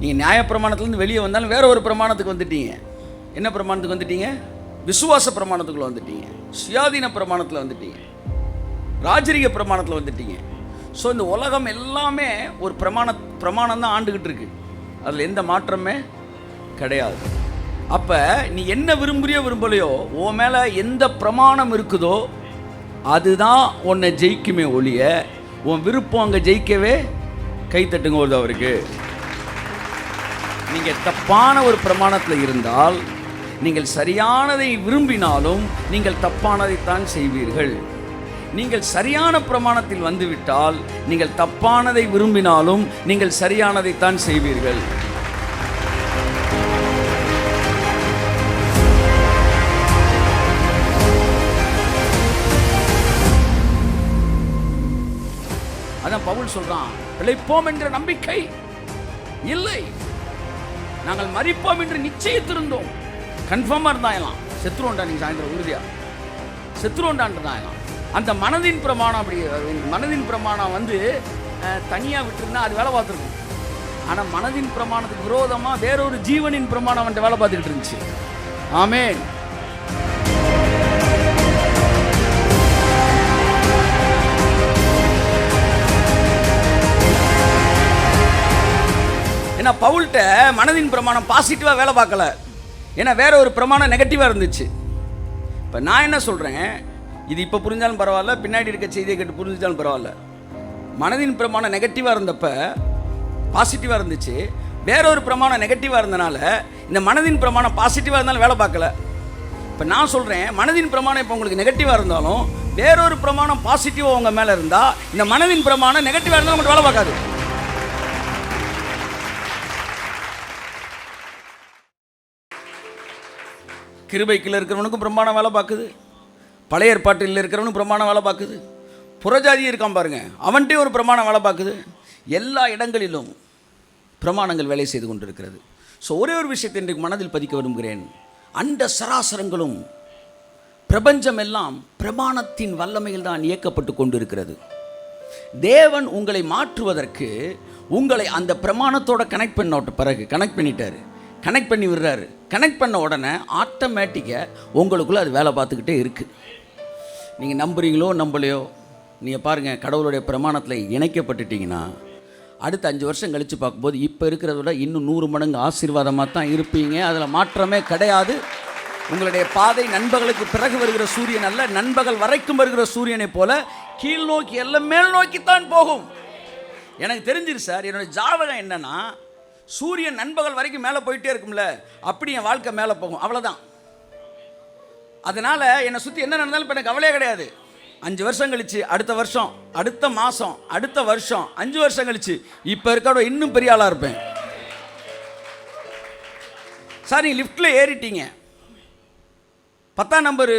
நீங்கள் நியாயப்பிரமாணத்துலேருந்து வெளியே வந்தாலும் வேற ஒரு பிரமாணத்துக்கு வந்துட்டீங்க. என்ன பிரமாணத்துக்கு வந்துட்டீங்க? விசுவாச பிரமாணத்துக்குள்ள வந்துட்டீங்க, சுயாதீன பிரமாணத்தில் வந்துட்டீங்க, ராஜரிக பிரமாணத்தில் வந்துட்டீங்க. ஸோ இந்த உலகம் எல்லாமே ஒரு பிரமாணம் தான் ஆண்டுகிட்டு இருக்கு. அதில் எந்த மாற்றமே கிடையாது. அப்போ நீ என்ன விரும்புறியோ விரும்பலையோ, உன் மேலே எந்த பிரமாணம் இருக்குதோ அதுதான் உன்னை ஜெயிக்குமே ஒழிய உன் விருப்பம் அங்கே ஜெயிக்கவே. கைத்தட்டுங்க ஒரு அவருக்கு. நீங்கள் தப்பான ஒரு பிரமாணத்தில் இருந்தால், நீங்கள் சரியானதை விரும்பினாலும் நீங்கள் தப்பானதைத்தான் செய்வீர்கள். நீங்கள் சரியான பிரமாணத்தில் வந்துவிட்டால், நீங்கள் தப்பானதை விரும்பினாலும் நீங்கள் சரியானதைத்தான் செய்வீர்கள். அதான் பவுல் சொல்றான், பிழைப்போம் என்ற நம்பிக்கை இல்லை, நாங்கள் மரிப்போம் என்று நிச்சயித்திருந்தோம். கன்ஃபார்மா இருந்தாயலாம், செத்துருவோண்டா நீங்க சாயந்தரம் உறுதியா செத்துருவோண்டான்றாயலாம். அந்த மனதின் பிரமாணம் அப்படி, மனதின் பிரமாணம் வந்து தனியா விட்டுருந்தா அது வேலை பார்த்துருக்கும். ஆனா மனதின் பிரமாணத்துக்கு விரோதமா வேறொரு ஜீவனின் பிரமாணம் அவன் வேலை பார்த்துக்கிட்டு இருந்துச்சு. ஆமென். ஏன்னா பவுல்கிட்ட மனதின் பிரமாணம் பாசிட்டிவாக வேலை பார்க்கல, ஏன்னா வேற ஒரு பிரமாணம் நெகட்டிவாக இருந்துச்சு. இப்போ நான் என்ன சொல்கிறேன், இது இப்போ புரிஞ்சாலும் பரவாயில்ல, பின்னாடி இருக்க செய்தியை கேட்டு புரிஞ்சாலும் பரவாயில்ல. மனதின் பிரமாணம் நெகட்டிவாக இருந்தப்ப பாசிட்டிவாக இருந்துச்சு, வேற ஒரு பிரமாணம் நெகட்டிவாக இருந்தனால இந்த மனதின் பிரமாணம் பாசிட்டிவாக இருந்தாலும் வேலை பார்க்கல. இப்போ நான் சொல்கிறேன், மனதின் பிரமாணம் இப்போ உங்களுக்கு நெகட்டிவாக இருந்தாலும் வேறொரு பிரமாணம் பாசிட்டிவாக உங்கள் மேலே இருந்தால், இந்த மனதின் பிரமாணம் நெகட்டிவாக இருந்தாலும் உங்களுக்கு வேலை பார்க்காது. கிருபைக்குள்ள இருக்கிறவனுக்கும் பிரமாணம் வேலை பார்க்குது, பழைய ஏற்பாட்டில் இருக்கிறவனுக்கும் பிரமாணம் வேலை பார்க்குது, புறஜாதியும் இருக்கான் பாருங்க, அவன்கிட்டே ஒரு பிரமாணம் வேலை பார்க்குது. எல்லா இடங்களிலும் பிரமாணங்கள் வேலை செய்து கொண்டிருக்கிறது. ஸோ ஒரே ஒரு விஷயத்தை இன்றைக்கு மனதில் பதிக்க விரும்புகிறேன். அண்ட சராசரங்களும் பிரபஞ்சம் எல்லாம் பிரமாணத்தின் வல்லமையில் தான் இயக்கப்பட்டு கொண்டிருக்கிறது. தேவன் உங்களை மாற்றுவதற்கு உங்களை அந்த பிரமாணத்தோட கனெக்ட் பண்ணிட்டாரு, கனெக்ட் பண்ணி விடுறாரு. கனெக்ட் பண்ண உடனே ஆட்டோமேட்டிக்காக உங்களுக்குள்ளே அது வேலை பார்த்துக்கிட்டே இருக்குது. நீங்கள் நம்புறீங்களோ நம்பலையோ, நீங்கள் பாருங்கள், கடவுளுடைய பிரமாணத்தில் இணைக்கப்பட்டுட்டிங்கன்னா அடுத்த 5 வருஷம் கழித்து பார்க்கும்போது இப்போ இருக்கிறத விட இன்னும் 100 மடங்கு ஆசீர்வாதமாக தான் இருப்பீங்க. அதில் மாற்றமே கிடையாது. உங்களுடைய பாதை நண்பகலுக்கு பிறகு வருகிற சூரியன் அல்ல, நண்பகல் வரைக்கும் வருகிற சூரியனை போல கீழ் நோக்கி எல்லாம் மேல் நோக்கித்தான் போகும். எனக்கு தெரிஞ்சிரு சார், என்னுடைய ஜாதகம் என்னன்னா, சூரியன் நண்பகல் வரைக்கும் மேலே போயிட்டே இருக்கும்ல, அப்படி என் வாழ்க்கை மேலே போகும், அவ்வளோதான். அதனால் என்னை சுற்றி என்ன நடந்தாலும் இப்போ எனக்கு கவலையே கிடையாது. 5 வருஷம் கழிச்சு, அடுத்த வருஷம், அடுத்த மாதம், அடுத்த வருஷம், 5 வருஷம் கழிச்சு இப்போ இருக்க இன்னும் பெரிய ஆளாக இருப்பேன். சார் நீங்கள் லிஃப்ட்டில் ஏறிட்டீங்க, 10ஆம் நம்பர்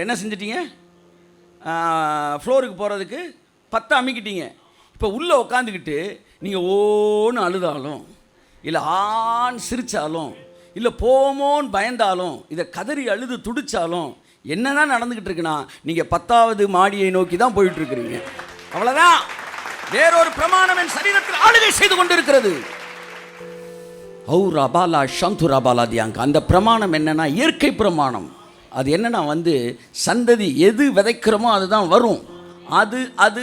என்ன செஞ்சிட்டீங்க, ஃப்ளோருக்கு போகிறதுக்கு 10 அமுக்கிட்டீங்க. இப்போ உள்ளே உட்காந்துக்கிட்டு நீங்கள் ஓன்னு அழுதாலும், இல்லை ஆண் சிரித்தாலும், இல்லை போமோன்னு பயந்தாலும், இதை கதறி அழுது துடித்தாலும் என்ன தான் நடந்துக்கிட்டு இருக்குன்னா, நீங்கள் 10ஆவது மாடியை நோக்கி தான் போயிட்டுருக்கிறீங்க. அவ்வளோதான். வேறொரு பிரமாணம் என் சரீரத்தில் ஆளுகை செய்து கொண்டு இருக்கிறது. ரபாலா ஷந்து ரபாலா தியாங்க. அந்த பிரமாணம் என்னன்னா இயற்கை பிரமாணம். அது என்னன்னா வந்து சந்ததி எது விதைக்கிறோமோ அதுதான் வரும். அது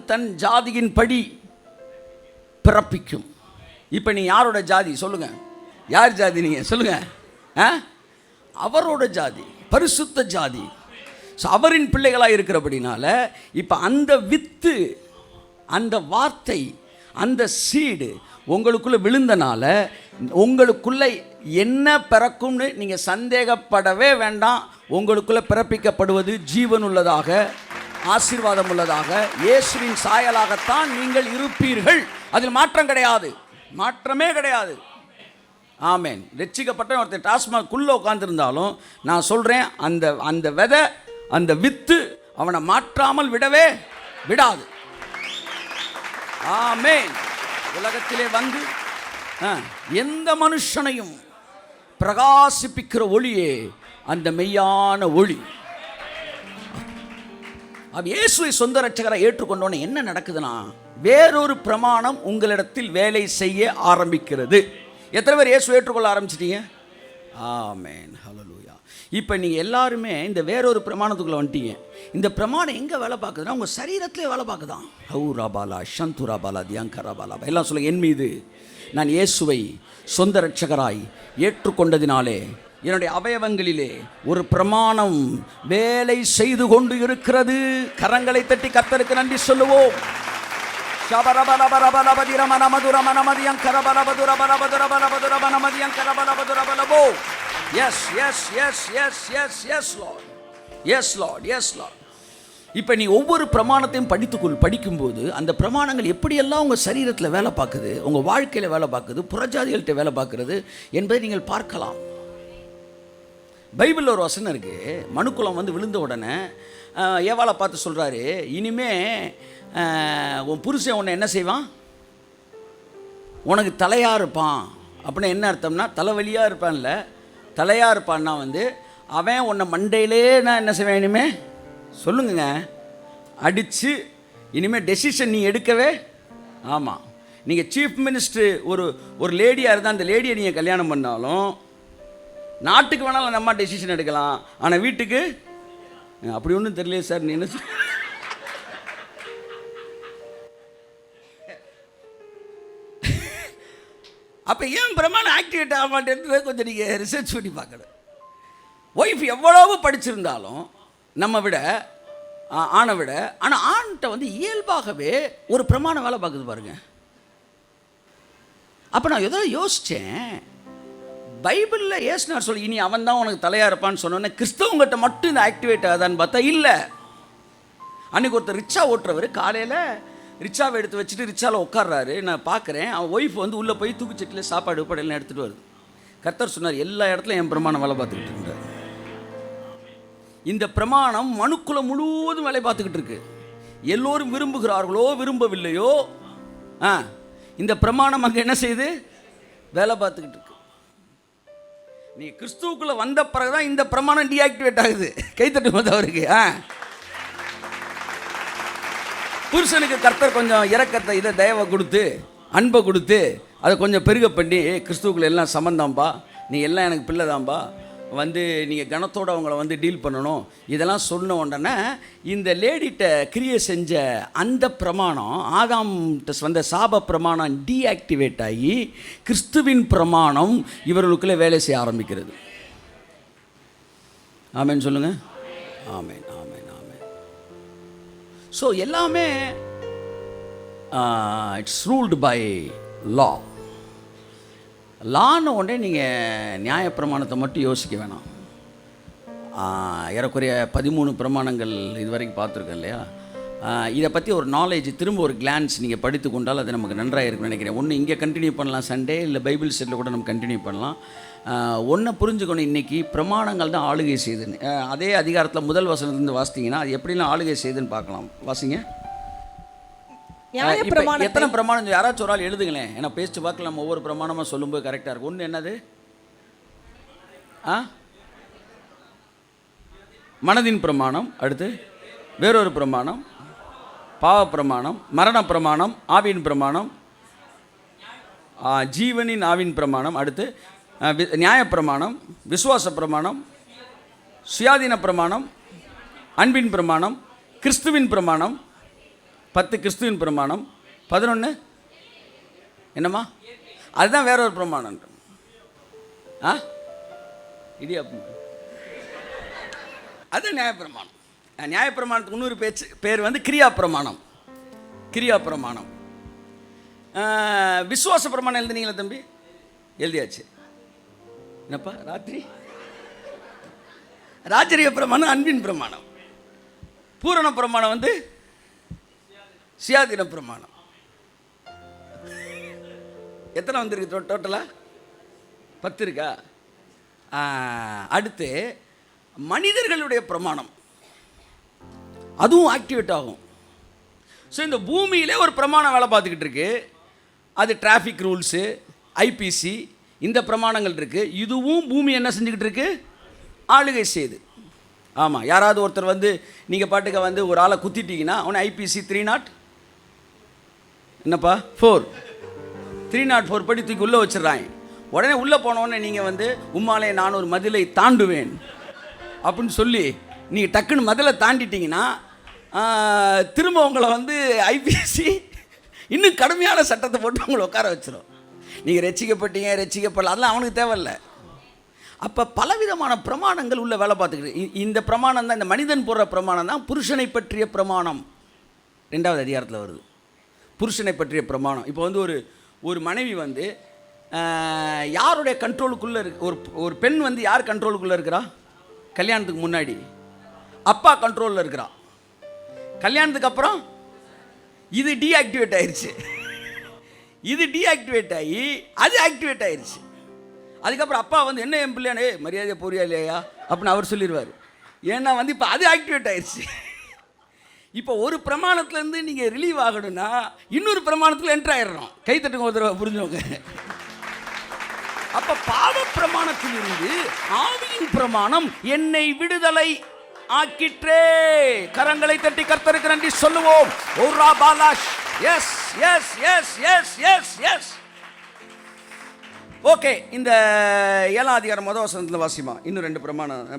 தன் ஜாதியின் படி பிறப்பிக்கும். இப்போ நீ யாரோட ஜாதி சொல்லுங்க, யார் ஜாதி நீங்கள் சொல்லுங்க? அவரோட ஜாதி, பரிசுத்த ஜாதி. ஸோ அவரின் பிள்ளைகளாக இருக்கிறபடினால இப்போ அந்த வித்து, அந்த வார்த்தை, அந்த சீடு உங்களுக்குள்ளே விழுந்தனால உங்களுக்குள்ளே என்ன பிறக்கும்னு நீங்கள் சந்தேகப்படவே வேண்டாம். உங்களுக்குள்ளே பிறப்பிக்கப்படுவது ஜீவன் உள்ளதாக, ஆசீர்வாதம் உள்ளதாக, இயேசுவின் சாயலாகத்தான் நீங்கள் இருப்பீர்கள். அதில் மாற்றம் கிடையாது, மாற்றமே கிடையாது. ஆமேன். ரட்சிக்கப்பட்ட ஒருத்தர் டாஸ்மாக்குள்ளே உட்காந்துருந்தாலும் நான் சொல்கிறேன், அந்த விதை, அந்த வித்து அவனை மாற்றாமல் விடவே விடாது. ஆமேன். உலகத்திலே வந்து எந்த மனுஷனையும் பிரகாசிப்பிக்கிற ஒளியே அந்த மெய்யான ஒளி. இயேசுவை சொந்த ரட்சகரை ஏற்றுக்கொண்டோன்னே என்ன நடக்குதுன்னா, வேறொரு பிரமாணம் உங்களிடத்தில் வேலை செய்ய ஆரம்பிக்கிறது. எத்தனை பேர் இயேசு ஏற்றுக்கொள்ள ஆரம்பிச்சிட்டீங்க? ஆமென், ஹல்லேலூயா. இப்போ நீங்கள் எல்லாருமே இந்த வேறொரு பிரமாணத்துக்குள்ளே வந்துட்டீங்க. இந்த பிரமாணம் எங்கே வேலை பார்க்குதுன்னா உங்கள் சரீரத்திலே வேலை பார்க்குதான். ஹவுராபாலா ஷந்துராபாலா தியாங்கராபாலா எல்லாம் சொல்ல, என் மீது நான் இயேசுவை சொந்த இரட்சகராய் ஏற்றுக்கொண்டதினாலே என்னுடைய அவயவங்களிலே ஒரு பிரமாணம் வேலை செய்து கொண்டு இருக்கிறது. கரங்களை தட்டி கர்த்தருக்கு நன்றி சொல்லுவோம். இப்போ நீ ஒவ்வொரு பிரமாணத்தையும் படிக்கும்போது அந்த பிரமாணங்கள் எப்படியெல்லாம் உங்கள் சரீரத்தில் வேலை பார்க்குது, உங்கள் வாழ்க்கையில் வேலை பார்க்குது, புறஜாதிகள்கிட்ட வேலை பார்க்குறது என்பதை நீங்கள் பார்க்கலாம். பைபிளில் ஒரு வசனம் இருக்குது. மனுக்குலம் வந்து விழுந்த உடனே ஏவாளை பார்த்து சொல்கிறாரு, இனிமே உன் புருஷன் உன்னை என்ன செய்வான்? உனக்கு தலையாக இருப்பான். அப்படின்னா என்ன அர்த்தம்னா, தலைவலியாக இருப்பான்ல, தலையாக இருப்பான்னா வந்து அவன் உன்னை மண்டையிலே நான் என்ன செய்வேன், இனிமே சொல்லுங்க அடித்து இனிமேல் டெசிஷன் நீ எடுக்கவே. ஆமாம், நீங்கள் சீஃப் மினிஸ்டர் ஒரு லேடியாக இருந்தால் அந்த லேடியை நீங்கள் கல்யாணம் பண்ணாலும் நாட்டுக்கு வேணாலும் நம்ம டெசிஷன் எடுக்கலாம், ஆனால் வீட்டுக்கு அப்படி ஒன்றும் தெரியலையே சார். நீ என்ன அப்போ ஏன் பிரமாணம் ஆக்டிவேட் ஆக மாட்டேன்றதை கொஞ்சம் நீங்கள் ரிசர்ச் பண்ணி பார்க்கணும். ஒய்ஃப் எவ்வளவு படிச்சிருந்தாலும் நம்ம விட ஆணை விட, ஆனால் ஆண்கிட்ட வந்து இயல்பாகவே ஒரு பிரமாணம் வேலை பார்க்குது பாருங்க. அப்போ நான் ஏதோ யோசித்தேன், பைபிளில் ஏசுனார் சொல்லி இனி அவன் தான் உனக்கு தலையாக இருப்பான்னு சொன்னோன்னே கிறிஸ்தவங்கிட்ட மட்டும் இந்த ஆக்டிவேட் ஆகுதான்னு பார்த்தா இல்லை. அன்றைக்கி ஒருத்தர் ரிக்ஷா ஓட்டுறவர் காலையில் ரிக்ஷாவை எடுத்து வச்சுட்டு ரிக்ஷாவில் உட்கார்றாரு. நான் பார்க்குறேன், அவன் ஒய்ஃப் வந்து உள்ளே போய் தூக்குச்சட்டில் சாப்பாடு எல்லாம் எடுத்துகிட்டு வருது. கர்த்தர் சொன்னார், எல்லா இடத்துலையும் என் பிரமாணம் வேலை பார்த்துக்கிட்டு இருந்தார். இந்த பிரமாணம் மனுக்குலம் முழுவதும் வேலை பார்த்துக்கிட்டு இருக்கு. எல்லோரும் விரும்புகிறார்களோ விரும்பவில்லையோ இந்த பிரமாணம் அங்கே என்ன செய்யுது? வேலை பார்த்துக்கிட்டு இருக்கு. நீ கிறிஸ்துவுக்குள்ளே வந்த பிறகுதான் இந்த பிரமாணம் டீஆக்டிவேட் ஆகுது. கைத்தட்டு அவருக்கு. புருஷனுக்கு கர்த்தர் கொஞ்சம் இரக்கத்தை இதை தயவை கொடுத்து அன்பை கொடுத்து அதை கொஞ்சம் பெருக பண்ணி, கிறிஸ்துவுக்குள்ள எல்லாம் சமந்தாம்பா, நீ எல்லாம் எனக்கு பிள்ளை தான்பா, வந்து நீங்கள் கனத்தோடு அவங்கள வந்து டீல் பண்ணணும், இதெல்லாம் சொன்ன உடனே இந்த லேடிட்ட கிரியை செஞ்ச அந்த பிரமாணம், ஆதாம்கிட்ட வந்த சாப பிரமாணம் டீஆக்டிவேட் ஆகி கிறிஸ்துவின் பிரமாணம் இவர்களுக்குள்ளே வேலை செய்ய ஆரம்பிக்கிறது. ஆமேன்னு சொல்லுங்கள். ஆமேன், ஆமேன், ஆமேன். ஸோ எல்லாமே இட்ஸ் ரூல்டு பை லா. லான்னு உடனே நீங்கள் நியாயப்பிரமாணத்தை மட்டும் யோசிக்க வேணாம். ஏறக்குறைய 13 பிரமாணங்கள் இது வரைக்கும் பார்த்துருக்கேன் இல்லையா? இதை பற்றி ஒரு நாலேஜ் திரும்ப ஒரு கிளான்ஸ் நீங்கள் படித்து கொண்டால் அது நமக்கு நன்றாக இருக்குன்னு நினைக்கிறேன். ஒன்று இங்கே கண்டினியூ பண்ணலாம், சண்டே இல்லை பைபிள் செட்டில் கூட நம்ம கண்டினியூ பண்ணலாம். ஒன்றை புரிஞ்சுக்கணும், இன்றைக்கி பிரமாணங்கள் தான் ஆளுகை செய்யுதுன்னு. அதே அதிகாரத்தில் முதல் வசனத்துலேருந்து வாசித்தீங்கன்னா அது எப்படிலாம் ஆளுகை செய்யுதுன்னு பார்க்கலாம். வாசிங்க. எத்தனை பிரமாணம் யாராச்சும் ஒரு ஆள் எழுதுங்களேன். ஏன்னா பேச்சு வாக்கில் நம்ம ஒவ்வொரு பிரமாணமாக சொல்லும்போது கரெக்டாக இருக்கும். ஒன்று என்னது? மனதின் பிரமாணம். அடுத்து வேறொரு பிரமாணம், பாவ பிரமாணம், மரண பிரமாணம், ஆவியின் பிரமாணம், ஜீவனின் ஆவின் பிரமாணம். அடுத்து நியாயப்பிரமாணம், விசுவாச பிரமாணம், சுயாதீன பிரமாணம், அன்பின் பிரமாணம், கிறிஸ்துவின் பிரமாணம். 10 கிறிஸ்துவின் பிரமாணம். 11 என்னம்மா? அதுதான் வேற ஒரு பிரமாணம். இடியாப்பம், அது நியாயப்பிரமாணம். நியாயப்பிரமாணத்துக்கு இன்னொரு பேர் வந்து கிரியா பிரமாணம். கிரியா பிரமாணம். விசுவாச பிரமாணம் எழுதுனீங்களா தம்பி? எழுதியாச்சு. என்னப்பா ராஜரிய பிரமாணம், அன்பின் பிரமாணம். பூரண பிரமாணம் வந்து சுயாதீன பிரமாணம். எத்தனை வந்திருக்கு டோட்டலாக? 10 இருக்கா? அடுத்து மனிதர்களுடைய பிரமாணம், அதுவும் ஆக்டிவேட் ஆகும். ஸோ இந்த பூமியிலே ஒரு பிரமாணம் வேலை பார்த்துக்கிட்டு இருக்கு. அது டிராஃபிக் ரூல்ஸு, ஐபிசி, இந்த பிரமாணங்கள் இருக்குது. இதுவும் பூமி என்ன செஞ்சுக்கிட்டு இருக்கு? ஆளுகை செய்யுது. ஆமாம், யாராவது ஒருத்தர் வந்து நீங்கள் பாட்டுக்க வந்து ஒரு ஆளை குத்திட்டீங்கன்னா அவனை ஐபிசி 301 என்னப்பா 4 304 படி தூக்கி உள்ளே வச்சிடறாங்க. உடனே உள்ளே போனோடனே நீங்கள் வந்து உம்மாலே நான் ஒரு மதிலை தாண்டுவேன் அப்படின்னு சொல்லி நீங்கள் டக்குன்னு மதிலை தாண்டிட்டீங்கன்னா திரும்ப உங்களை வந்து ஐபிசி இன்னும் கடுமையான சட்டத்தை போட்டு உங்களை உட்கார வச்சிடும். நீங்கள் ரட்சிக்கப்படல, அதெல்லாம் அவனுக்கு தேவையில்லை. அப்போ பலவிதமான பிரமாணங்கள் உள்ள வேலை பார்த்துக்கிட்டு, இந்த பிரமாணம் தான், இந்த மனிதன் போடுற பிரமாணம் தான் புருஷனை பற்றிய பிரமாணம் 2வது அதிகாரத்தில் வருது. புருஷனை பற்றிய பிரமாணம். இப்போ வந்து ஒரு மனைவி வந்து யாருடைய கண்ட்ரோலுக்குள்ளே இருக்கு? ஒரு பெண் வந்து யார் கண்ட்ரோலுக்குள்ளே இருக்கிறா? கல்யாணத்துக்கு முன்னாடி அப்பா கண்ட்ரோலில் இருக்கிறா. கல்யாணத்துக்கு அப்புறம் இது டீஆக்டிவேட் ஆயிடுச்சு. இது டீஆக்டிவேட் ஆகி அது ஆக்டிவேட் ஆயிடுச்சு. அதுக்கப்புறம் அப்பா வந்து என்ன என் பிள்ளையானே மரியாதை போறியா இல்லையா அப்படின்னு அவர் சொல்லிடுவார். ஏன்னா வந்து இப்போ அது ஆக்டிவேட் ஆயிடுச்சு. இப்போ ஒரு பிரமாணத்துலேருந்து நீங்கள் ரிலீவ் ஆகணும்னா இன்னொரு பிரமாணத்தில் என்ட்ரு ஆயிடணும். கைத்தட்டுங்க ஒரு தடவை, புரிஞ்சவங்க. அப்போ பாவ பிரமாணத்திலிருந்து ஆவியின் பிரமாணம் என்னை விடுதலை ஆக்கிற்றே. கரங்களை தட்டி கர்த்தருக்கு நன்றி சொல்லுவோம். ஓரா பாலாஷ். Yes yes yes yes yes yes. Okay, இந்த 7ஆம் அதிகாரம் முதல் வசனத்தில் வாசிமா. இன்னும் 2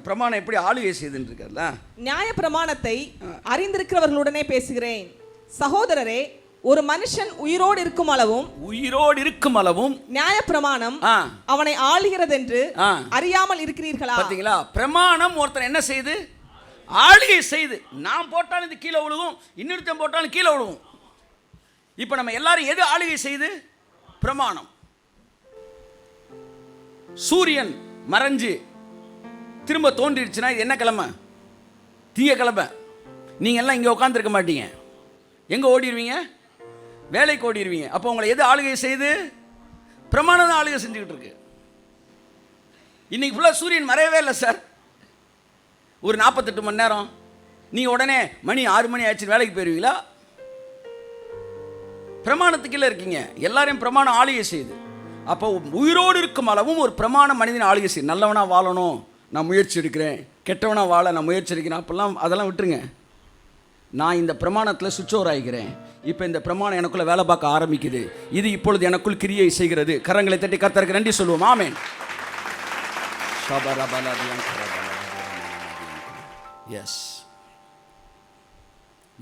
பிரமாணம் எப்படி ஆளுகை செய்துன்னு இருக்கார்ல. நியாய பிரமாணத்தை அறிந்திருக்கிறவர்களுடனே பேசுகிறேன். சகோதரரே, ஒரு மனுஷன் உயிரோடு இருக்கும் அளவும் நியாய பிரமாணம் அவனை ஆளுகிறதென்று அறியாமல் இருக்கிறீர்களா? பார்த்தீங்களா? பிரமாணம் ஒருத்தர் என்ன செய்து ஆளுகை செய்து, நான் போட்டாலும் இது கீழே விழுவும், இன்னொருத்தன் போட்டாலும் கீழே விழுவும். இப்போ நம்ம எல்லாரும் எது ஆளுகை செய்து? பிரமாணம். சூரியன் மறைஞ்சு திரும்ப தோன்றிடுச்சுன்னா இது என்ன கிழமை? திங்கக்கிழமை. நீங்கள் எல்லாம் இங்கே உட்காந்துருக்க மாட்டீங்க. எங்கே ஓடிடுவீங்க? வேலைக்கு ஓடிடுவீங்க. அப்போ உங்களை எது ஆளுகை செய்து? பிரமாணம் தான் ஆளுகை செஞ்சுக்கிட்டு இருக்கு. இன்னைக்கு ஃபுல்லாக சூரியன் மறையவே இல்லை சார். ஒரு 48 மணி நேரம் நீங்கள் உடனே மணி 6 மணி ஆச்சு வேலைக்கு போயிடுவீங்களா? பிரமாணத்துக்குள்ளே இருக்கீங்க. எல்லாரையும் பிரமாணம் ஆளுகை செய்யுது. அப்போ உயிரோடு இருக்கும் அளவும் ஒரு பிரமாணம் மனிதன் ஆளுகை செய்யும். நல்லவனாக வாழணும், நான் முயற்சி எடுக்கிறேன். கெட்டவனாக வாழ நான் முயற்சி எடுக்கிறேன். அப்போல்லாம் அதெல்லாம் விட்டுருங்க. நான் இந்த பிரமாணத்தில் சுவிட்ச் ஓவர் ஆகிக்கிறேன். இப்போ இந்த பிரமாணம் எனக்குள்ளே வேலை பார்க்க ஆரம்பிக்குது. இது இப்பொழுது எனக்குள் கிரியை செய்கிறது. கரங்களை தட்டி கர்த்தருக்கு நன்றி சொல்லுவோம். ஆமென். எஸ்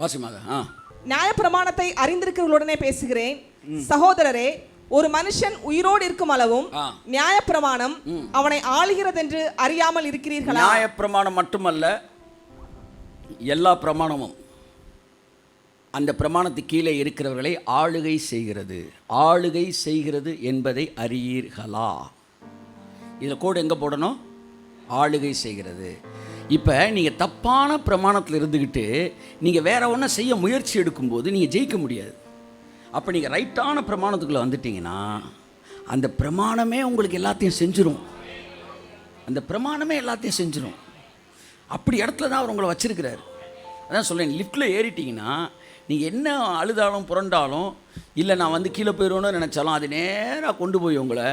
வாசிமாக. நியாய பிரமாணத்தை அறிந்திருக்கிறவர்களுடனே பேசுகிறேன். சகோதரரே, ஒரு மனுஷன் உயிரோடு இருக்கும் அளவும் நியாய பிரமாணம் அவனை ஆளுகிறது என்று அறியாமல் இருக்கிறீர்களா? நியாய பிரமாணம் மட்டுமல்ல, எல்லா பிரமாணமும் அந்த பிரமாணத்துக்கு கீழே இருக்கிறவர்களை ஆளுகை செய்கிறது என்பதை அறியீர்களா? இதில் கோடு எங்கே போடணும்? ஆளுகை செய்கிறது. இப்போ நீங்கள் தப்பான பிரமாணத்தில் இருந்துக்கிட்டு நீங்கள் வேற ஒன்றை செய்ய முயற்சி எடுக்கும்போது நீங்கள் ஜெயிக்க முடியாது. அப்போ நீங்கள் ரைட்டான பிரமாணத்துக்குள்ளே வந்துட்டீங்கன்னா அந்த பிரமாணமே உங்களுக்கு எல்லாத்தையும் செஞ்சிடும். அப்படி இடத்துல தான் அவர் உங்களை வச்சிருக்கிறார். அதான் சொல்லேன், லிஃப்ட்டில் ஏறிட்டிங்கன்னா நீங்கள் என்ன அழுதாலும் புரண்டாலும், இல்லை நான் வந்து கீழே போயிடுவோன்னு நினச்சாலும் அது நேராக கொண்டு போய் உங்களை,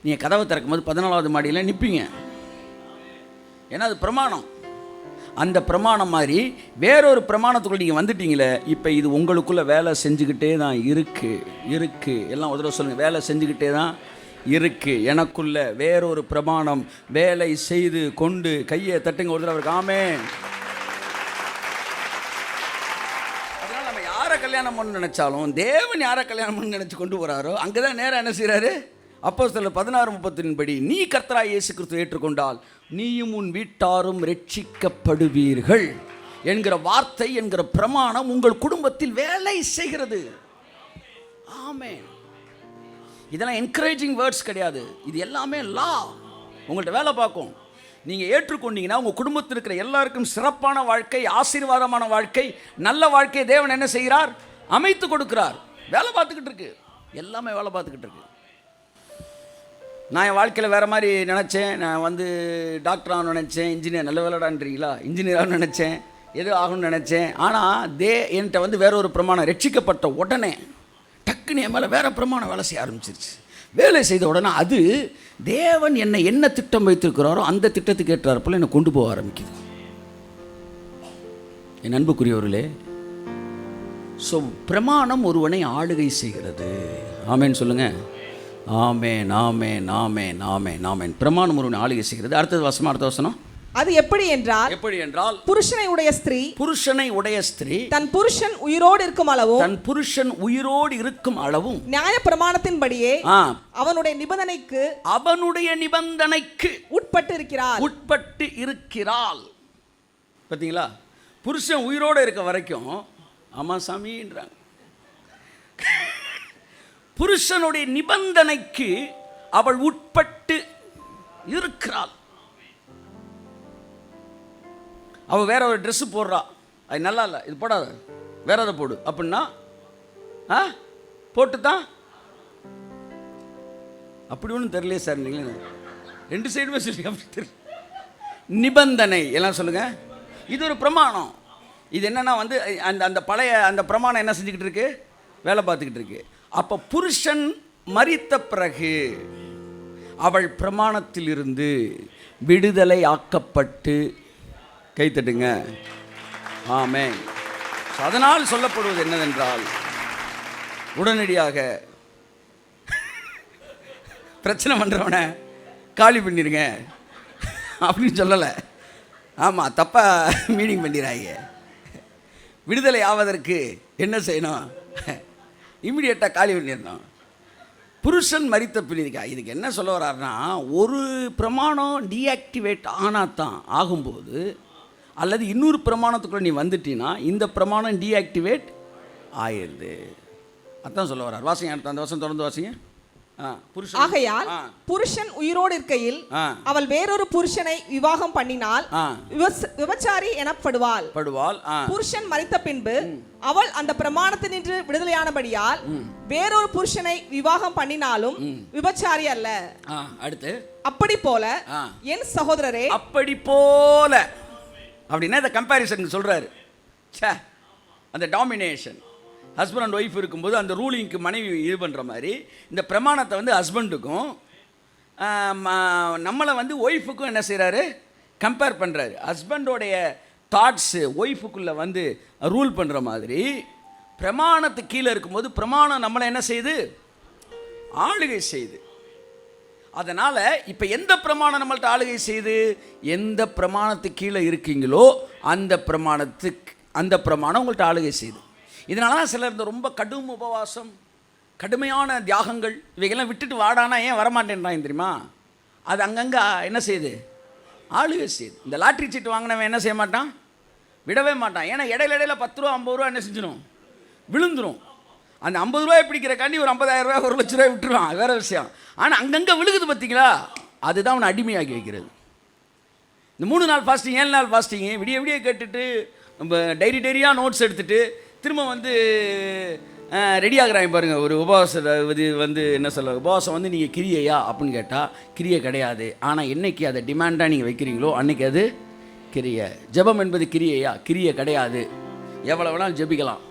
நீங்கள் கதவை திறக்கும் போது 14வது மாடியில் நிற்பீங்க. ஏன்னா அது பிரமாணம். அந்த பிரமாணம் மாதிரி வேறொரு பிரமாணத்துக்குள்ள நீங்கள் வந்துட்டீங்களே, இப்போ இது உங்களுக்குள்ளே வேலை செஞ்சுக்கிட்டே தான் இருக்குது. எல்லாம் ஒரு தடவை சொல்லுங்கள், வேலை செஞ்சுக்கிட்டே தான் இருக்குது. எனக்குள்ள வேறொரு பிரமாணம் வேலை செய்து கொண்டு. கையை தட்டுங்க ஒரு தடவை. அவருக்கு ஆமென். அதனால் நம்ம யாரை கல்யாணம் பண்ண நினச்சாலும், தேவன் யாரை கல்யாணம் பண்ண நினச்சி கொண்டு போகிறாரோ அங்கே தான் நேராக என்ன செய்கிறாரு? அப்போஸ்தலர் 16:33 படி, நீ கர்த்தராகிய இயேசு கிறிஸ்துவை ஏற்றுக்கொண்டால் நீயும் உன் வீட்டாரும் ரட்சிக்கப்படுவீர்கள் என்கிற வார்த்தை, என்கிற பிரமாணம் உங்கள் குடும்பத்தில் வேலை செய்கிறது. ஆமென். இதெல்லாம் என்கரேஜிங் வேர்ட்ஸ் கிடையாது. இது எல்லாமே லா. உங்கள்கிட்ட வேலை பார்க்கும். நீங்கள் ஏற்றுக்கொண்டீங்கன்னா உங்கள் குடும்பத்தில் இருக்கிற எல்லாருக்கும் சிறப்பான வாழ்க்கை, ஆசீர்வாதமான வாழ்க்கை, நல்ல வாழ்க்கையை தேவன் என்ன செய்கிறார்? அமைத்து கொடுக்கிறார். வேலை பார்த்துக்கிட்டு இருக்கு. எல்லாமே வேலை பார்த்துக்கிட்டு இருக்கு. நான் என் வாழ்க்கையில் வேறு மாதிரி நினச்சேன். நான் வந்து டாக்டர் ஆகணும்னு நினச்சேன். இன்ஜினியர், நல்ல வேலைடான்றீங்களா, இன்ஜினியர் ஆகணும்னு நினச்சேன். எது ஆகணும்னு நினச்சேன். ஆனால் என்கிட்ட வந்து வேற ஒரு பிரமாணம் ரட்சிக்கப்பட்ட உடனே டக்குன்னு என் மேலே வேறு பிரமாணம் வேலை செய்ய ஆரம்பிச்சிருச்சு. வேலை செய்த உடனே அது தேவன் என்னை என்ன திட்டம் வைத்திருக்கிறாரோ அந்த திட்டத்துக்கு ஏற்றாற்போல் என்னை கொண்டு போக ஆரம்பிக்குது. என் அன்புக்குரியவர்களே, ஸோ பிரமாணம் ஒருவனை ஆளுகை செய்கிறது. ஆமேன் சொல்லுங்க. ஆமேன் ஆமேன் ஆமேன் ஆமேன் ஆமேன். பிரமாணம் ஒருவனை ஆளுகை செய்கிறது. அடுத்த வசனம். அது எப்படி என்றால் புருஷனை உடைய ஸ்திரீ தன் புருஷன் உயிரோடு இருக்கும் அளவும் நியாய பிரமாணத்தின்படியே அவனுடைய நிபந்தனைக்கு உட்பட்டு இருக்கிறாள். பார்த்தீங்களா? புருஷன் உயிரோடு இருக்க வரைக்கும் ஆமா சாமின்றாங்க. புருஷனுடைய நிபந்தனைக்கு அவள் உட்பட்டு இருக்கிறாள். அவள் வேற ஒரு ட்ரெஸ்ஸு போடுறா, அது நல்லா இல்லை, இது போடாத, வேற அதை போடு அப்படின்னா போட்டு தான். அப்படி ஒன்றும் தெரியலையே சார், நீங்களே ரெண்டு சைடுமே சொல்லி அப்படி தெரியல. நிபந்தனை எல்லாம் சொல்லுங்க. இது ஒரு பிரமாணம். இது என்னன்னா வந்து அந்த பழைய அந்த பிரமாணம் என்ன செஞ்சுக்கிட்டு இருக்கு, வேலை பார்த்துக்கிட்டு இருக்கு. அப்போ புருஷன் மரித்த பிறகு அவள் பிரமாணத்தில் இருந்து விடுதலை ஆக்கப்பட்டு, கைத்தட்டுங்க, ஆமென். அதனால் சொல்லப்படுவது என்னவென்றால், உடனடியாக பிரச்சனை பண்ணுறவனை காலி பண்ணிடுங்க அப்படின்னு சொல்லலை. ஆமாம், தப்பாக மீனிங் பண்ணிடுறாங்க. விடுதலை ஆவதற்கு என்ன செய்யணும்? இம்மிடியேட்டாக காலி பண்ணிடணும். புருஷன் மரித்த பிரிக்கா. இதுக்கு என்ன சொல்ல வர்றாருன்னா, ஒரு பிரமாணம் டீஆக்டிவேட் ஆனால் தான் ஆகும்போது, அல்லது இன்னொரு பிரமாணத்துக்குள்ளே நீ வந்துட்டீன்னா இந்த பிரமாணம் டீஆக்டிவேட் ஆயிடுது. அதான் சொல்ல வர்றார். வாசிங்க, அடுத்த அந்த வருஷம் தொடர்ந்து வாசிங்க. ஆகையால் புருஷன் உயிரோடு இருக்கையில் அவள் வேறொரு புருஷனை விவாகம் பண்ணினால் விபச்சாரி எனப்படுவாள். புருஷன் மரித்த பின்பு அவள் அந்த பிரமாணத்தினின்று விடுதலையானபடியால் வேறொரு புருஷனை விவாகம் பண்ணினாலும் விபச்சாரி அல்ல. அடுத்து அப்படி போல என் சகோதரரே, அப்படி போல அப்படின்னா இந்த கம்பேரிசன் சொல்றாரு. அந்த டாமினேஷன், ஹஸ்பண்ட் அண்ட் ஒய்ஃப் இருக்கும்போது அந்த ரூலிங்க்கு மனைவி இது பண்ணுற மாதிரி இந்த பிரமாணத்தை வந்து ஹஸ்பண்டுக்கும் நம்மளை வந்து ஒய்ஃபுக்கும் என்ன செய்கிறாரு, கம்பேர் பண்ணுறாரு. ஹஸ்பண்டோடைய தாட்ஸு ஒய்ஃபுக்குள்ளே வந்து ரூல் பண்ணுற மாதிரி பிரமாணத்துக்கு கீழே இருக்கும்போது பிரமாணம் நம்மளை என்ன செய்யுது, ஆளுகை செய்யுது. அதனால் இப்போ எந்த பிரமாணம் நம்மள்ட்ட ஆளுகை செய்யுது, எந்த பிரமாணத்துக்கு கீழே இருக்கீங்களோ அந்த பிரமாணம் உங்கள்கிட்ட ஆளுகை செய்யுது. இதனால தான் சிலர் இந்த ரொம்ப கடும் உபவாசம், கடுமையான தியாகங்கள் இவைகள்லாம் விட்டுட்டு வாடானா ஏன் வரமாட்டேன்றாங்க தெரியுமா? அது அங்கங்கே என்ன செய்யுது, ஆளுகை செய்யுது. இந்த லாட்ரி சீட்டு வாங்கினவன் என்ன செய்ய மாட்டான், விடவே மாட்டான். ஏன்னா இடையில 10 ரூபா 50 ரூபா என்ன செஞ்சிடும், விழுந்துடும். அந்த 50 ரூபாய் பிடிக்கிறக்காண்டி ஒரு 50,000 ரூபாய் 1 லட்ச ரூபாய் விட்டுருவான், வேற விஷயம். ஆனால் அங்கங்கே விழுகுது பார்த்தீங்களா, அதுதான் அவனை அடிமையாக்கி வைக்கிறது. இந்த 3 நாள் ஃபாஸ்டிங் 7 நாள் ஃபாஸ்டிங்கு விடிய கேட்டுட்டு நம்ம டைரியாக நோட்ஸ் எடுத்துகிட்டு திரும்ப வந்து ரெடி ஆகுறாங்க பாருங்கள். ஒரு உபவாசம் இது வந்து என்ன சொல்ல, உபவாசம் வந்து நீங்கள் கிரியையா அப்படின்னு கேட்டால் கிரியை கிடையாது. ஆனால் என்னைக்கு அதை டிமாண்டாக நீங்கள் வைக்கிறீங்களோ அன்றைக்கி அது கிரியை. ஜெபம் என்பது கிரியையா? கிரியை கிடையாது. எவ்வளோ வேணாலும் ஜெபிக்கலாம்.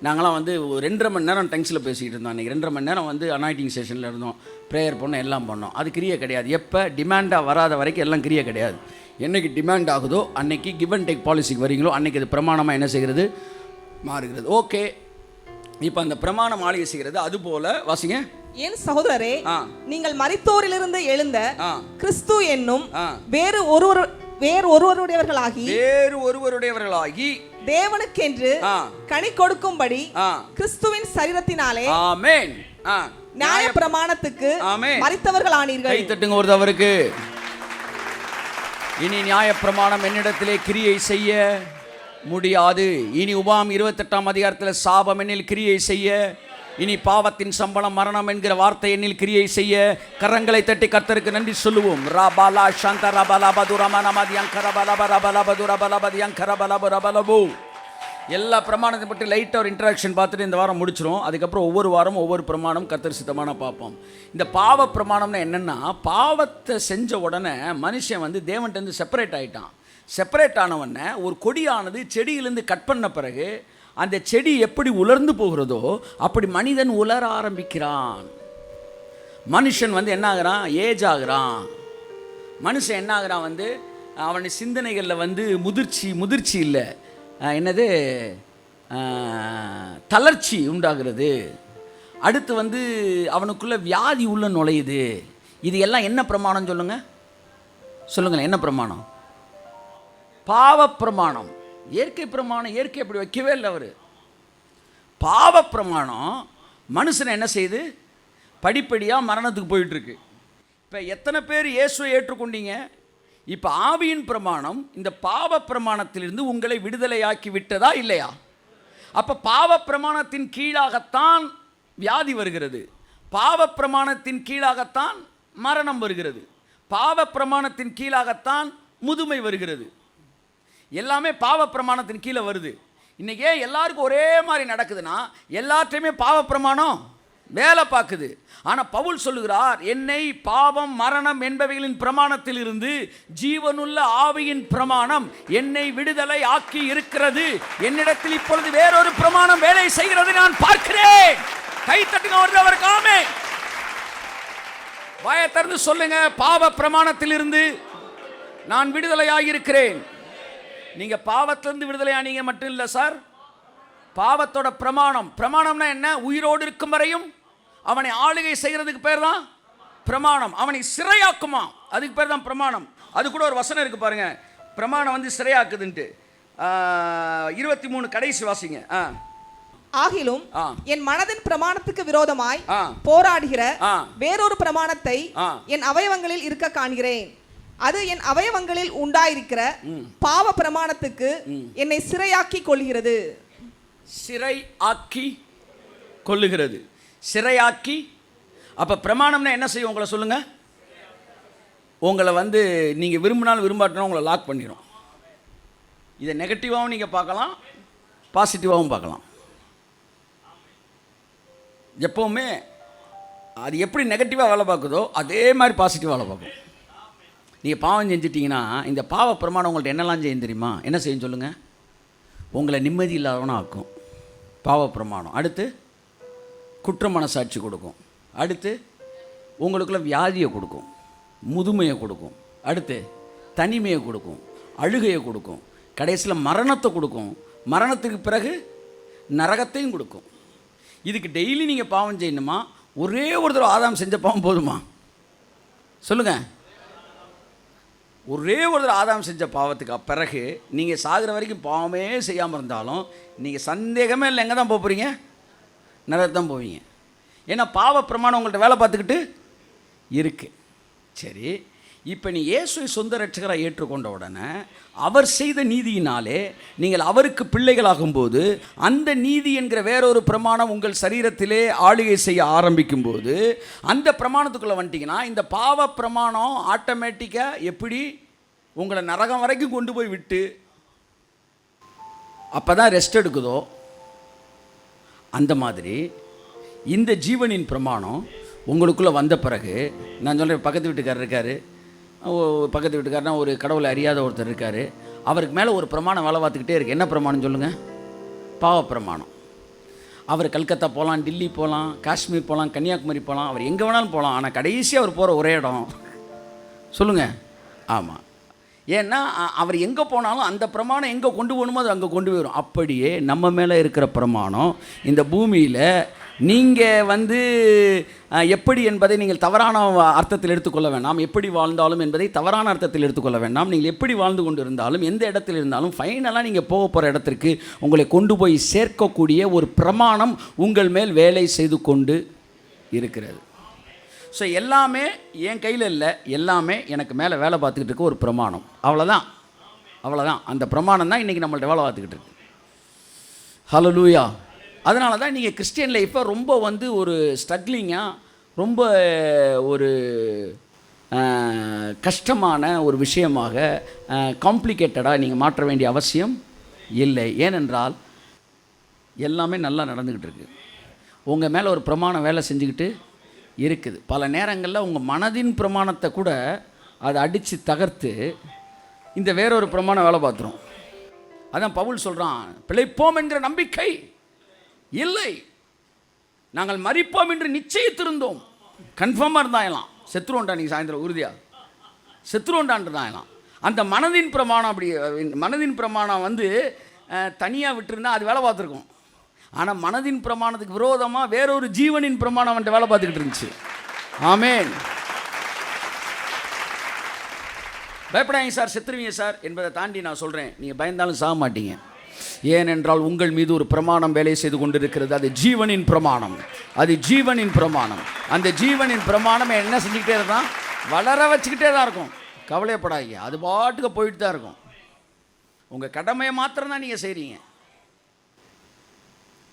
நாங்களாம் வந்து ஒரு 2.5 மணி நேரம் டங்ஸில் பேசிக்கிட்டு இருந்தோம். அன்றைக்கி 2.5 மணி நேரம் வந்து அனாயிட்டிங் செஷனில் இருந்தோம், ப்ரேயர் பண்ணோம், எல்லாம் பண்ணோம். அது கிரியை கிடையாது. எப்போ டிமாண்டாக வராத வரைக்கும் எல்லாம் கிரியை கிடையாது. என்றைக்கு டிமாண்ட் ஆகுதோ அன்னைக்கு கிவ் அண்ட் டேக் பாலிசிக்கு வரீங்களோ அன்றைக்கி அது பிரமாணமாக என்ன செய்கிறது, மாறுகிறது. ஓகே, இப்போ அந்த பிரமாணம் ஆளுகை செய்கிறது. அதுபோல வாசிங்க. என் சகோதரரே, நீங்கள் மரித்தோரிலிருந்து எழுந்த கிறிஸ்து என்னும் வேறு ஒருவருடையவர்களாகி தேவனுக்கென்று கனி கொடுக்கும்படி கிறிஸ்துவின் சரீரத்தினாலே ஆமென் நியாய பிரமாணத்துக்கு மரித்தவர்கள் ஆனீர்கள். கை தட்டுங்க ஒரு தவறுக்கு. இனி நியாய பிரமாணம் என்னிடத்திலே கிரியை செய்ய முடியாது. இனி உபாகம் 28ஆம் அதிகாரத்தில் சாபம் என்னில் கிரியை செய்ய, இனி பாவத்தின் சம்பளம் மரணம் என்கிற வார்த்தை என்னில் கிரியை செய்ய, கரங்களை தட்டி கர்த்தருக்கு நன்றி சொல்லுவோம். ரபாலா சாந்த ரபாலா பதுரமனமதி அங்கரபலப ரபலபது ரபலபதி அங்கரபலப ரபலபு. எல்லா பிரமாணத்தை பற்றி லைட்டாக ஒரு இன்ட்ராக்ஷன் பார்த்துட்டு இந்த வாரம் முடிச்சிடும். அதுக்கப்புறம் ஒவ்வொரு வாரமும் ஒவ்வொரு பிரமாணம் கர்த்தர் சித்தமான பார்ப்போம். இந்த பாவ பிரமாணம்னா என்னென்னா, பாவத்தை செஞ்ச உடனே மனுஷன் வந்து தேவன்கிட்ட செப்பரேட் ஆகிட்டான். செப்பரேட் ஆனவொடனே ஒரு கொடியானது செடியிலேருந்து கட் பண்ண பிறகு அந்த செடி எப்படி உலர்ந்து போகிறதோ அப்படி மனிதன் உலர ஆரம்பிக்கிறான். மனுஷன் வந்து என்ன ஆகிறான், ஏஜ் ஆகிறான். மனுஷன் என்ன ஆகிறான், வந்து அவனுடைய சிந்தனைகளில் வந்து முதிர்ச்சி இல்லை, என்னது தளர்ச்சி உண்டாகிறது. அடுத்து வந்து அவனுக்குள்ள வியாதி உள்ள நுழையுது. இது எல்லாம் என்ன பிரமாணம் சொல்லுங்களேன், என்ன பிரமாணம்? பாவ பிரமாணம். இயற்கை பிரமாணம், இயற்கை அப்படி வைக்கவே இல்லை அவர். பாவ பிரமாணம் மனுஷனை என்ன செய்யுது? படிப்படியாக மரணத்துக்கு போயிட்டுருக்கு. இப்போ எத்தனை பேர் இயேசுவை ஏற்றுக்கொண்டீங்க? இப்போ ஆவியின் பிரமாணம் இந்த பாவ பிரமாணத்திலிருந்து உங்களை விடுதலையாக்கி விட்டதா இல்லையா? அப்போ பாவ பிரமாணத்தின் கீழாகத்தான் வியாதி வருகிறது, பாவ பிரமாணத்தின் கீழாகத்தான் மரணம் வருகிறது, பாவ பிரமாணத்தின் கீழாகத்தான் முதுமை வருகிறது. எல்லாமே பாவ பிரமாணத்தின் கீழே வருது. இன்றைக்கி ஏன் எல்லாருக்கும் ஒரே மாதிரி நடக்குதுன்னா, எல்லாத்தையுமே பாவ பிரமாணம் வேலை பார்க்குது. ஆனால் பவுல் சொல்லுகிறார், என்னை பாவம் மரணம் என்பவைகளின் பிரமாணத்தில் இருந்து ஜீவனுள்ள ஆவியின் பிரமாணம் என்னை விடுதலை ஆக்கி இருக்கிறது. என்னிடத்தில் இப்பொழுது வேறொரு பிரமாணம் வேலை செய்கிறது நான் பார்க்கிறேன். கை தட்டுங்க அவருக்கு ஆமென். வாயை திறந்து சொல்லுங்க, பாவ பிரமாணத்தில் இருந்து நான் விடுதலையாகி இருக்கிறேன். நீங்க பாவத்திலிருந்து விடுதலையானீங்க மட்டும் இல்லை சார், பாவத்தோட பிரமாணம்னா என்ன? உயிரோடு இருக்கும் வரையும் அவனை ஆளுகை செய்கிறதுக்கு பேர் தான் பிரமாணம். அவனை சிறையாக்குமா, அதுக்கு பேர் தான் பிரமாணம். அது கூட ஒரு வசனம் இருக்கு பாருங்க, பிரமாணம் வந்து சிறையாக்குதுன்ட்டு. 23 கடைசி வாசிங்க. ஆகிலும் என் மனதின் பிரமாணத்துக்கு விரோதமாய் போராடுகிற வேறொரு பிரமாணத்தை என் அவயவங்களில் இருக்க காண்கிறேன். அது என் அவயவங்களில் உண்டாயிருக்கிற பாவ பிரமாணத்துக்கு என்னை சிறையாக்கி கொள்கிறது. சிறையாக்கி கொள்ளுகிறது, சிறையாக்கி. அப்ப பிரமாணம்னா என்ன செய்யும்? உங்களை சொல்லுங்க, உங்களை வந்து நீங்க விரும்பினாலும் விரும்பாட்டினா உங்களை லாக் பண்ணிடும். இதை நெகட்டிவாகவும் நீங்க பார்க்கலாம், பாசிட்டிவாகவும் பார்க்கலாம். எப்பவுமே அது எப்படி நெகட்டிவாக வேலை பார்க்குதோ அதே மாதிரி பாசிட்டிவாக வேலை பார்க்கும். நீங்கள் பாவம் செஞ்சிட்டிங்கன்னா இந்த பாவ பிரமாணம் உங்கள்கிட்ட என்னெல்லாம் செய்யும் தெரியுமா? என்ன செய்யும் சொல்லுங்கள்? உங்களை நிம்மதி இல்லாதவனா ஆக்கும் பாவ பிரமாணம். அடுத்து குற்ற மனசாட்சி கொடுக்கும். அடுத்து உங்களுக்குள்ள வியாதியை கொடுக்கும், முதுமையை கொடுக்கும். அடுத்து தனிமையை கொடுக்கும், அழுகையை கொடுக்கும். கடைசியில் மரணத்தை கொடுக்கும். மரணத்துக்கு பிறகு நரகத்தையும் கொடுக்கும். இதுக்கு டெய்லி நீங்கள் பாவம் செய்யணுமா? ஒரே ஒரு தடவை ஆதாம் செஞ்ச பாவம் போதுமா? சொல்லுங்கள். ஒரே ஒரு தடவை ஆதாம் செஞ்ச பாவத்துக்கு பிறகு நீங்கள் சாகிற வரைக்கும் பாவமே செய்யாமல் இருந்தாலும் நீங்கள் சந்தேகமே இல்லை எங்கே தான் போகிறீங்க? நரகத்தான் போவீங்க. ஏன்னா பாவ பிரமாணம் உங்கள்கிட்ட வேலை பார்த்துக்கிட்டு இருக்கு. சரி, இப்போ நீ இயேசுவை சொந்த ரட்சகராக ஏற்றுக்கொண்ட உடனே அவர் செய்த நீதியினாலே நீங்கள் அவருக்கு பிள்ளைகளாகும்போது அந்த நீதி என்கிற வேறொரு பிரமாணம் உங்கள் சரீரத்திலே ஆளுகை செய்ய ஆரம்பிக்கும்போது அந்த பிரமாணத்துக்குள்ளே வந்துட்டிங்கன்னா இந்த பாவ பிரமாணம் ஆட்டோமேட்டிக்காக எப்படி உங்களை நரகம் வரைக்கும் கொண்டு போய் விட்டு அப்போ தான் ரெஸ்ட் எடுக்குதோ அந்த மாதிரி இந்த ஜீவனின் பிரமாணம் உங்களுக்குள்ளே வந்த பிறகு, நான் சொல்கிறேன், பக்கத்து வீட்டுக்காரர் இருக்கார், பக்கத்து வீட்டுக்காரனா ஒரு கடவுளை அறியாத ஒருத்தர் இருக்கார், அவருக்கு மேலே ஒரு பிரமாணம் வேலை பார்த்துக்கிட்டே இருக்குது. என்ன பிரமாணம் சொல்லுங்கள்? பாவ பிரமாணம். அவர் கல்கத்தா போகலாம், டில்லி போகலாம், காஷ்மீர் போகலாம், கன்னியாகுமரி போகலாம், அவர் எங்கே வேணாலும் போகலாம். ஆனால் கடைசியாக அவர் போகிற ஒரே இடம் சொல்லுங்கள். ஆமாம். ஏன்னா அவர் எங்கே போனாலும் அந்த பிரமாணம் எங்கே கொண்டு போகணுமோ அது அங்கே கொண்டு போயிடும். அப்படியே நம்ம மேலே இருக்கிற பிரமாணம் இந்த பூமியில் நீங்கள் வந்து எப்படி என்பதை நீங்கள் தவறான அர்த்தத்தில் எடுத்துக்கொள்ள வேண்டாம். எப்படி வாழ்ந்தாலும் என்பதை தவறான அர்த்தத்தில் எடுத்துக்கொள்ள வேண்டாம். நீங்கள் எப்படி வாழ்ந்து கொண்டு இருந்தாலும் எந்த இடத்துல இருந்தாலும் ஃபைனலாக நீங்கள் போக போகிற இடத்திற்கு உங்களை கொண்டு போய் சேர்க்கக்கூடிய ஒரு பிரமாணம் உங்கள் மேல் வேலை செய்து கொண்டு இருக்கிறது. ஸோ எல்லாமே என் கையில் இல்லை, எல்லாமே எனக்கு மேலே வேலை பார்த்துக்கிட்டு இருக்க ஒரு பிரமாணம். அவ்வளோதான். அந்த பிரமாணம் தான் இன்றைக்கி நம்மள்ட்ட வேலை பார்த்துக்கிட்டு இருக்கு. ஹல்லேலூயா. அதனால தான் நீங்கள் கிறிஸ்டியன் லைஃப்பை ரொம்ப வந்து ஒரு ஸ்ட்ரகிளிங்காக, ரொம்ப ஒரு கஷ்டமான ஒரு விஷயமாக, காம்ப்ளிகேட்டடாக நீங்கள் மாற்ற வேண்டிய அவசியம் இல்லை. ஏனென்றால் எல்லாமே நல்லா நடந்துக்கிட்டு இருக்கு. உங்கள் மேலே ஒரு பிரமாணம் வேலை செஞ்சுக்கிட்டு இருக்குது. பல நேரங்களில் உங்கள் மனதின் பிரமாணத்தை கூட அதை அடித்து தகர்த்து இந்த வேறொரு பிரமாணம் வேலை பார்த்துரும். அதான் பவுல் சொல்கிறான், பிழைப்போம் என்கிற நம்பிக்கை இல்லை, நாங்கள் மரிப்போம் என்று நிச்சயித்திருந்தோம். கன்ஃபார்மாக இருந்தாயலாம், செத்துருவோண்டா நீங்கள் சாயந்தரம் உறுதியாக செத்துருவோண்டான்ட்டு தான். அந்த மனதின் பிரமாணம் அப்படி, மனதின் பிரமாணம் வந்து தனியாக விட்டுருந்தா அது வேலை பார்த்துருக்கும். ஆனால் மனதின் பிரமாணத்துக்கு விரோதமாக வேறொரு ஜீவனின் பிரமாணம் அவன்கிட்ட வேலை பார்த்துக்கிட்டு இருந்துச்சு. ஆமென். பயப்படாதீங்க சார், செத்துருவீங்க சார் என்பதை தாண்டி நான் சொல்கிறேன், நீங்கள் பயந்தாலும் சாக மாட்டீங்க. ஏனென்றால் உங்கள் மீது ஒரு பிரமாணம் வேலை செய்து கொண்டிருக்கிறது. அது ஜீவனின் பிரமாணம். அது ஜீவனின் பிரமாணம். அந்த ஜீவனின் பிரமாணம் என்ன செஞ்சுக்கிட்டே இருந்தால் வளர வச்சுக்கிட்டே தான் இருக்கும். கவலைப்படாதீங்க, அது பாட்டுக்கு போயிட்டு தான் இருக்கும். உங்கள் கடமையை மாத்திரம் தான் நீங்கள் செய்கிறீங்க,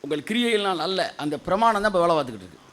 உங்கள் கிரியைகள்னால் அல்ல. அந்த பிரமாணம் தான் இப்போ வேலை பார்த்துக்கிட்டு இருக்கு.